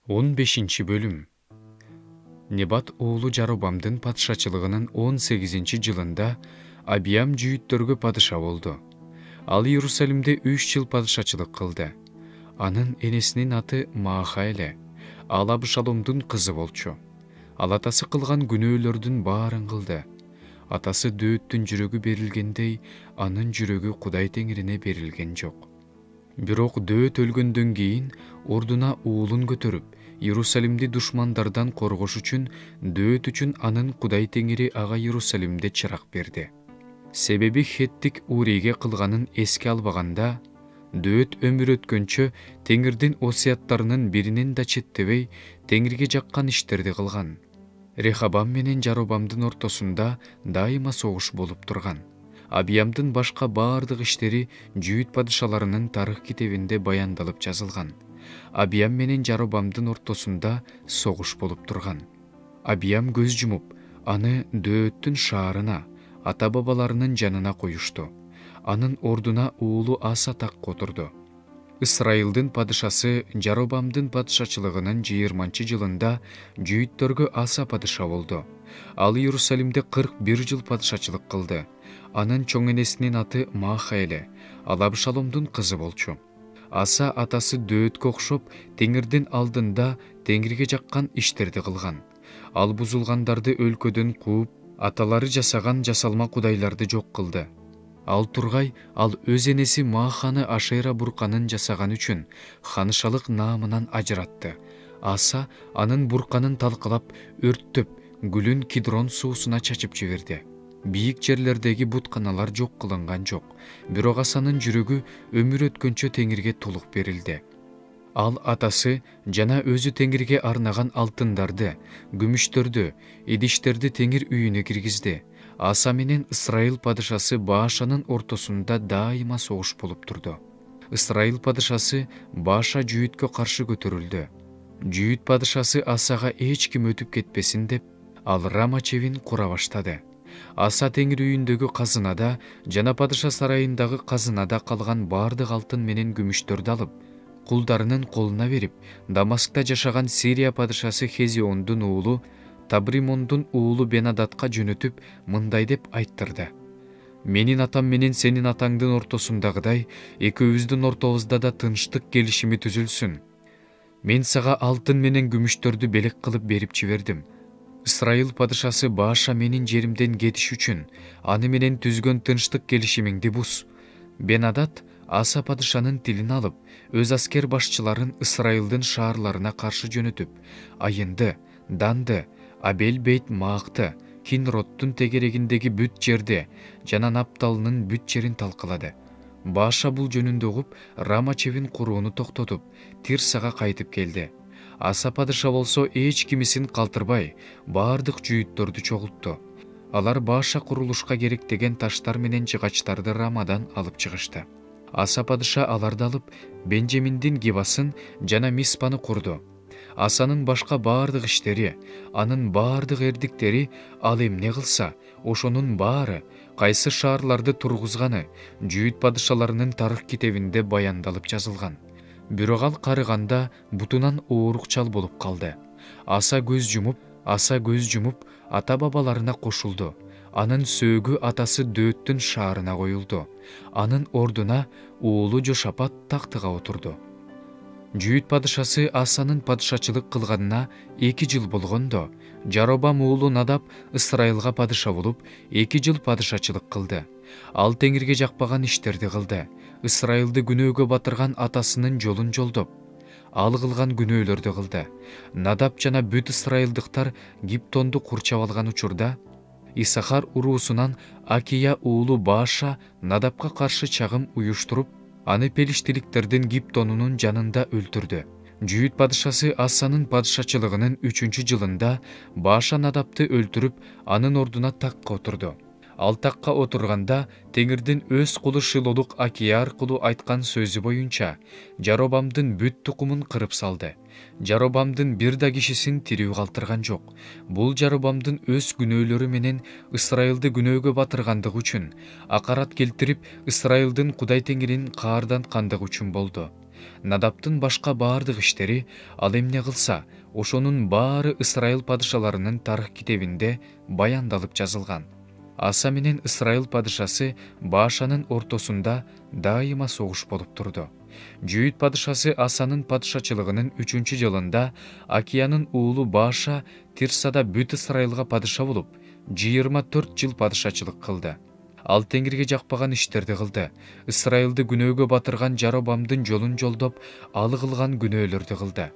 15 bölüm. Небат уулу Жаробамдын падышачылыгынын 18-жылында Абиям жүйүттөргө падыша болду. Ал Иерусалимде 3 жыл падышачылык кылды. Анын энесинин аты Мааха эле. Ал Абышаломдун кызы болчу. Ал атасы кылган күнөөлөрдүн баарын кылды. Атасы Дөөттүн жүрөгү берилгендей, анын жүрөгү Кудай Теңирине берилген жок. Бирок Дөөт өлгөндөн кийин ордуна уулун көтөрүп, Иерусалимди душмандардан коргош үчүн Дөөт үчүн анын Кудай Теңири ага Иерусалимде чырак берди. Себеби Хеттик Уриге кылганын эске албаганда, Дөөт өмүр өткөнчө Теңирдин осуяттарынын биринен да четтебей, Теңирге жаккан иштерди кылган. Рехабам менен Жаробамдын ортосунда дайыма согуш болуп турган. Абиямдын башка баардык иштери Жүйүт падышаларынын тарых китебинде баяндалып жазылган. Абиям менен Жаробамдын ортосунда согуш болуп турган. Абиям көз жумуп, аны Дөөттүн шаарына, ата бабаларынын жанына коюшту. Анын ордуна уулу Аса такка отурду. Исрайылдын падышасы Жаробамдын падышачылыгынын 20-жылында жүйүттөргө Аса падыша болду. Ал Иерусалимде 41 жыл падышачылык кылды. Анын чоң энесинин аты Мааха эле. Ал Абышаломдун кызы болчу. Аса атасы Дөөткө окшоп, Теңирдин алдында Теңирге жаккан иштерди кылган. Ал бузулгандарды өлкөдөн кууп, аталары жасаган жасалма кудайларды жок кылды. Ал тургай, ал өз энеси Мааханы Ашера бурканын жасаган үчүн ханышалык наамынан ажыратты. Аса анын бурканын талкалап, өрттөп, гүлүн Кидрон суусуна чачып жиберди. Бийик жерлердеги бутканалар жок кылынган жок. Бирок Асанын жүрөгү өмүр өткөнчө Теңирге толук берилди. Ал атасы жана өзү Теңирге арнаган алтындарды, күмүштөрдү, идиштерди Теңир үйүнө киргизди. Аса менен Исрайыл падышасы Баашанын ортосунда дайыма согуш болуп турду. Исрайыл падышасы Бааша жүйүткө каршы көтөрүлдү. Жүйүт падышасы Асага эч ким өтүп кетпесин деп, ал Рама чебин кура баштады. Аса Теңир үйүндөгү казынада жана падыша сарайындагы казынада калган баардык алтын менен күмүштөрдү алып, кулдарынын колуна берип, Дамаскта жашаган Сирия падышасы Хезиондун уулу Табримондун уулу Бенадатка жөнөтүп, мындай деп айттырды: «Менин атам менен сенин атаңдын ортосундагыдай, экөөбүздүн ортобузда да тынчтык келишими түзүлсүн. Мен сага алтын менен күмүштөрдү белек кылып берип жибердим. Исрайыл падышасы Бааша менин жеримден кетиш үчүн аны менен түзгөн тынчтык келишимиңди буз». Бенадат Аса падышанын тилин алып, өз аскер башчыларын Исрайылдын шаарларына каршы жөнөтүп, Айынды, Данды, Абел-Бейт Маакты, Кинроттун тегерегиндеги бүт жерди жана Напталынын бүт жерин талкалады. Бааша бул жөнүндө угуп, Рама чебин курууну токтотуп, Тирсага кайтып келди. Аса падыша болсо эч кимисин калтырбай, баардык жүйүттөрдү чогултту. Алар Бааша курулушка керек деген таштар менен жыгачтарды Рамадан алып чыгышты. Аса падыша аларды алып, Бенжеминдин Гибасын жана Миспаны курду. Асанын башка баардык иштери, анын баардык эрдиктери, ал эмне кылса, ошонун баары, кайсы шаарларды тургузганы Жүйүт падышаларынын тарых китебинде баяндалып жазылган. Бирок ал карыганда бутунан оорукчал болуп калды. Аса көз жумуп, ата бабаларына кошулду. Анын сөөгү атасы Дөөттүн шаарына коюлду. Анын ордуна уулу Жошапат тактыга отурду. Жүйүт падышасы Асанын падышачылык кылганына 2 жыл болгондо, Жаробам уулу Надап Исрайылга падыша болуп, 2 жыл падышачылык кылды. Ал Теңирге жакпаган иштерди кылды. Исрайылды күнөөгө батырган атасынын жолун жолдоп, ал кылган күнөөлөрдү кылды. Надап жана бүт исрайылдыктар Гиптонду курчап алган учурда, Исахар уруусунан Акия уулу Бааша Надапка каршы чагым уюштуруп, аны пелиштиликтердин Гиптонунун жанында өлтүрдү. Жүйүт падышасы Асанын падышачылыгынын 3-жылында Бааша Надапты өлтүрүп, анын ордуна такка отурду. Ал такка отурганда Теңирдин өз кулу Шилолук Акия аркылуу айткан сөзү боюнча Жаробамдын бүт тукумун кырып салды. Жаробамдын бир да кишисин тирүү калтырган жок. Бул Жаробамдын өз күнөөлөрү менен Исрайылды күнөөгө батыргандыгы үчүн, акарат келтирип Исрайылдын Кудай Теңирин каарданткандыгы үчүн болду. Надаптын башка баардык иштери ал эмне кылса, ошонун баары Ысрайыл падышаларынын тарых китебинде баяндалып жазылган. Аса менен Ысрайыл падышасы Баашанын ортосунда дайыма согуш болуп турду. Жүйүт падышасы Асанын падышачылыгынын 3-жылында Акиянын уулу Бааша Тирсада бүт Ысрайылга падыша болуп, 24 жыл падышачылык кылды. Ал Теңирге жакпаган иштерди кылды. Ысрайылды күнөөгө батырган Жаробамдын жолун жолдоп, ал кылган күнөөлөрдү кылды.